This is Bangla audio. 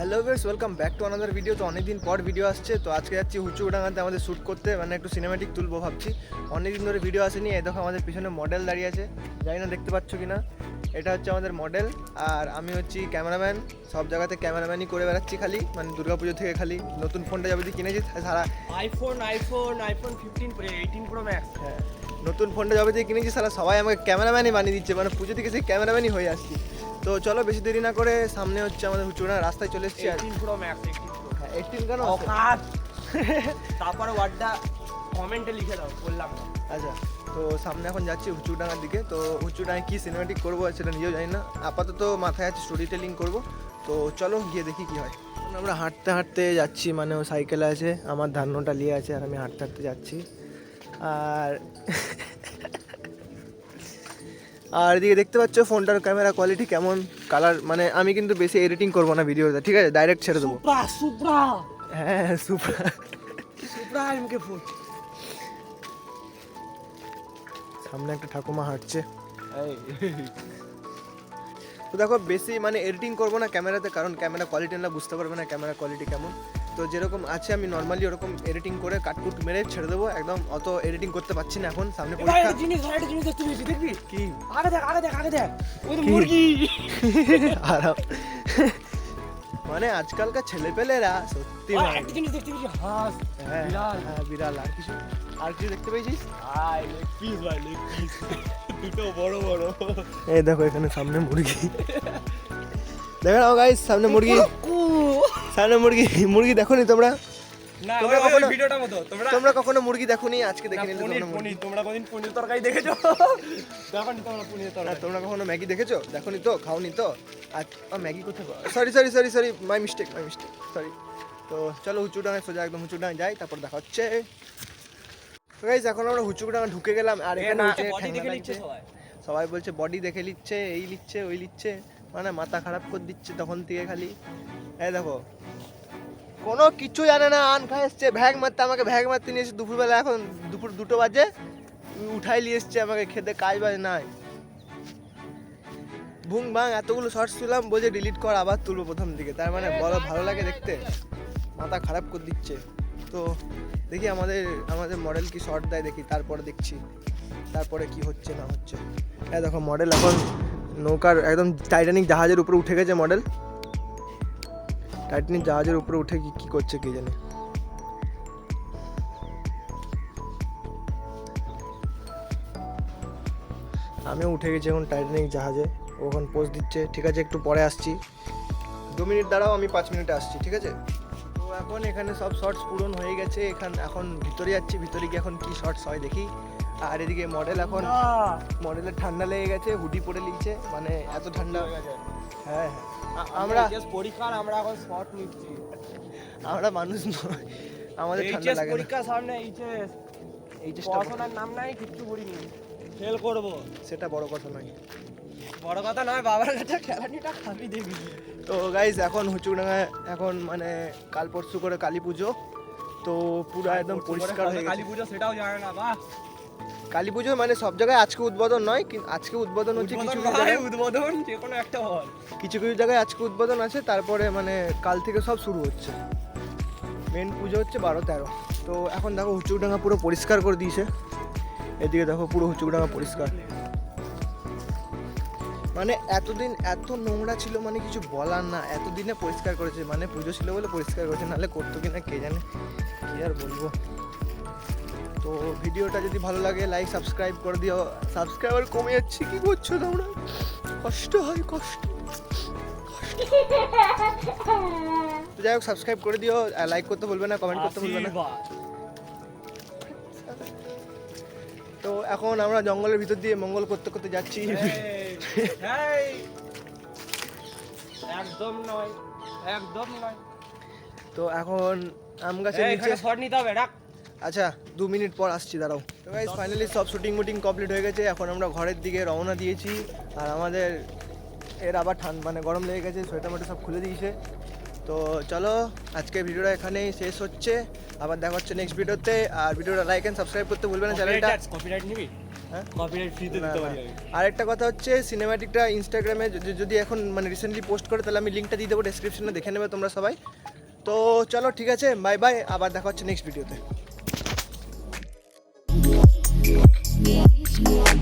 Hello viewers, welcome back to another video. তো অনেকদিন পর ভিডিও আসছে। তো আজকে যাচ্ছি হুচুডাঙ্গাতে আমাদের শ্যুট করতে, মানে একটু সিনেম্যাটিক তুলবো ভাবছি। অনেকদিন ধরে ভিডিও আসেনি। এই দেখো আমাদের পিছনে মডেল দাঁড়িয়ে আছে, জানি না দেখতে পাচ্ছ কি না। এটা হচ্ছে আমাদের মডেল, আর আমি হচ্ছি ক্যামেরাম্যান। সব জায়গাতে ক্যামেরাম্যানই করে বেড়াচ্ছি খালি, মানে দুর্গাপুজো থেকে খালি। নতুন ফোনটা যাবে কিনেছি সারা আইফোন 15 18 প্রো ম্যাক্স। হ্যাঁ, নতুন ফোনটা যাবে থেকে কিনেছি সারা সবাই আমাকে ক্যামেরাম্যানই বানিয়ে দিচ্ছে, মানে পুজো থেকে সেই ক্যামেরাম্যানই হয়ে আসছি। তো চলো বেশি দেরি না করে, সামনে হচ্ছে আমাদের হুচুডাঙ্গা রাস্তায় চলে এসেছি। আর 18 প্রো ম্যাক্স 18 কেন? অকাত। তারপরে ওয়ার্ডটা কমেন্টে লিখে দাও, বললাম না। আচ্ছা, তো সামনে এখন যাচ্ছি হুচুডাঙ্গার দিকে। তো হুচুডাঙ্গায় কী সিনেমেটিক করবো সেটা নিজেও জানি না, আপাতত মাথায় আছে স্টোরি টেলিং করবো। তো চলো গিয়ে দেখি কী হয়। এখন আমরা হাঁটতে হাঁটতে যাচ্ছি, মানে ও সাইকেলে আছে, আমার ধান্যটা নিয়ে আছে, আর আমি হাঁটতে হাঁটতে যাচ্ছি। আর আর এদিকে দেখতে পাচ্ছ ফোনটার ক্যামেরা কোয়ালিটি কেমন, কালার, মানে আমি কিন্তু বেশি এডিটিং করবো না ভিডিওতে, ঠিক আছে? ডাইরেক্ট ছেড়ে দেবো। সুপ্রা হ্যাঁ, সুপার এমকে ফোন। সামনে একটা ঠাকুমা হাঁটছে। তো দেখো বেশি মানে এডিটিং করবো না ক্যামেরাতে, কারণ ক্যামেরা কোয়ালিটি না বুঝতে পারবে না ক্যামেরা কোয়ালিটি কেমন। তো যেরকম আছে আমি নর্মালি ওরকম এডিটিং করে কাটকুট মেরে ছেড়ে দেবো একদম। অত এডিটিং করতে পারছি না এখন, সামনে পরীক্ষা। জিনিস দেখতে পেয়েছি, দেখবি কি? আগে দেখ ওই তো মুরগি। আরাম। মানে আজকালকার ছেলেপেলেরা সত্যি আর মানে একটা জিনিস দেখতে পেয়েছি, হাঁস। হ্যাঁ বিড়াল। হ্যাঁ, বিড়াল। আর কিছু দেখতে পেয়েছিস? লেগ পিস দুটো বড় বড়। এই দেখো এখানে সামনে মুরগি। দেখো নাও গাইস, সামনে মুরগি, সামনে মুরগি দেখোনি তোমরা? না, তোমরা ওই কখনো ভিডিওটা মতো তোমরা কখনো মুরগি দেখোনি? আজকে দেখে নিলে পনির তোমরা মুরগি। তোমরা কোনদিন পনির তরকারি দেখেছো? দেখোনি তোমরা পনির আর তরকারি? তোমরা কখনো ম্যাগি দেখেছো? দেখোনি তো, খাওনি তো। আর ম্যাগি কোথায়? Sorry, my mistake sorry. তো চলো হুচুডাঙ্গায় সোজা একদম হুচুডাঙ্গায় যাই, তারপর দেখা হচ্ছে। তো গাইস এখন আমরা হুচুডাঙ্গা ঢুকে গেলাম, আর এখানে হচ্ছে বডি দেখে ঠ্যাঙ্গা নিচ্ছে লাগছে। সবাই। সবাই বলছে বডি দেখে নিচ্ছে, এই লিচ্ছে ওই লিচ্ছে, মানে মাথা খারাপ করে দিচ্ছে তখন থেকে খালি। এই দেখো কোনো কিছু জানে না, আন খায় এসছে ভ্যাগ মারতে, আমাকে ভ্যাগ মারতে নিয়ে এসে দুপুরবেলা, এখন দুপুর 2টো বাজে, উঠাই নিয়ে এসছে আমাকে, খেতে কাজ বাজ নাই। ভুং ভাং এতগুলো শর্টস তুললাম, বলছে ডিলিট কর, আবার তুলবো প্রথম দিকে। তার মানে বড় ভালো লাগে দেখতে, মাথা খারাপ করে দিচ্ছে। তো দেখি আমাদের মডেল কি শর্ট দেয়, দেখি তারপরে দেখছি তারপরে কি হচ্ছে না হচ্ছে। হ্যাঁ দেখো মডেল এখন নৌকার একদম টাইটানিক জাহাজের উপরে উঠে গেছে মডেল। টাইটানিক জাহাজের উপরে উঠে কি করছে কে জানে। আমিও উঠে গেছি এখন টাইটানিক জাহাজে, ওখানে পোস্ট দিচ্ছে। ঠিক আছে, একটু পরে আসছি, 2 মিনিট দাঁড়াও, আমি 5 মিনিটে আসছি, ঠিক আছে? তো এখন এখানে সব শর্টস পূরণ হয়ে গেছে। এখন ভিতরে যাচ্ছি, ভিতরে গিয়ে এখন কি শর্টস হয় দেখি। আর এদিকে মডেল, এখন মডেলের ঠান্ডা লেগে গেছে, হুডি পরে লিখছে, মানে এত ঠান্ডা। হ্যাঁ আমরা পরীক্ষার আমরা এখন শর্ট নিচ্ছি। আমরা মানুষ নয়, আমাদের ঠান্ডা লাগে না। পরীক্ষা সামনে, এইচএস পড়াশোনার নাম নাই, কিচ্ছু করিনি, ফেল করব। সেটা বড় কথা নয়, বড় কথা নয়, বাবার কাছে খেলানিটা খাবি দেখবি। তো গাইস এখন হুচুডাঙ্গায় এখন মানে কাল পরশু করে কালী পুজো, তো পুরো একদম পরিষ্কার হয়ে গেছে। কালী পুজো সেটাও জানে না। বাহ, কালী পুজো মানে সব জায়গায় আজকে উদ্বোধন নয়, কিন্তু আজকে উদ্বোধন হচ্ছে কিছু কিছু জায়গায়, উদ্বোধন যে কোনো একটা হল। কিছু কিছু জায়গায় আজকে উদ্বোধন আছে, তারপরে মানে কাল থেকে সব শুরু হচ্ছে। মেন পুজো হচ্ছে 12-13। তো এখন দেখো হুচুডাঙ্গা পুরো পরিষ্কার করে দিয়েছে। এদিকে দেখো পুরো হুচুডাঙ্গা পরিষ্কার, মানে এতদিন এত নোংরা ছিল, মানে কিছু বলার না। এতদিনে পরিষ্কার করেছে, মানে পুজো ছিল বলে পরিষ্কার করেছে, নাহলে করতো কিনা কে জানে, কি আর বলবো। তো ভিডিওটা যদি ভালো লাগে লাইক সাবস্ক্রাইব করে দিও। সাবস্ক্রাইবার কমে যাচ্ছে, কি করছো তোমরা? কষ্ট হয়, কষ্ট। তো যাই হোক সাবস্ক্রাইব করে দিও, লাইক করতে বলবে না, কমেন্ট করতে বলবে না। তো এখন আমরা জঙ্গলের ভিতর দিয়ে মঙ্গল করতে করতে যাচ্ছি। একদম নয়, একদম নয়। তো এখন আম গাছের নিচে শর্ট নিতে হবে, ডাক। আচ্ছা 2 মিনিট পর আসছি, দাঁড়াও। তো গাইস ফাইনালি সব শুটিং কমপ্লিট হয়ে গেছে। এখন আমরা ঘরের দিকে রওনা দিয়েছি, আর আমাদের আবার ঠান্ডা মানে গরম লেগে গেছে, সোয়েটার মোটা সব খুলে দিয়েছে। তো চলো আজকের ভিডিওটা এখানেই শেষ হচ্ছে, আবার দেখা হচ্ছে নেক্সট ভিডিওতে। আর ভিডিওটা লাইক অ্যান্ড সাবস্ক্রাইব করতে ভুলবে না চ্যানেলটা। কপিরাইট নিবি? হ্যাঁ কপিরাইট ফ্রিতে না, দিতে না। পারি আমি। আরেকটা কথা হচ্ছে সিনেম্যাটিকটা ইনস্টাগ্রামে যদি এখন মানে রিসেন্টলি পোস্ট করে তাহলে আমি লিঙ্কটা দিয়ে দেবো ডেসক্রিপশনে, দেখে নেবে তোমরা সবাই। তো চলো ঠিক আছে, বাই বাই, আবার দেখা হচ্ছে নেক্সট ভিডিওতে।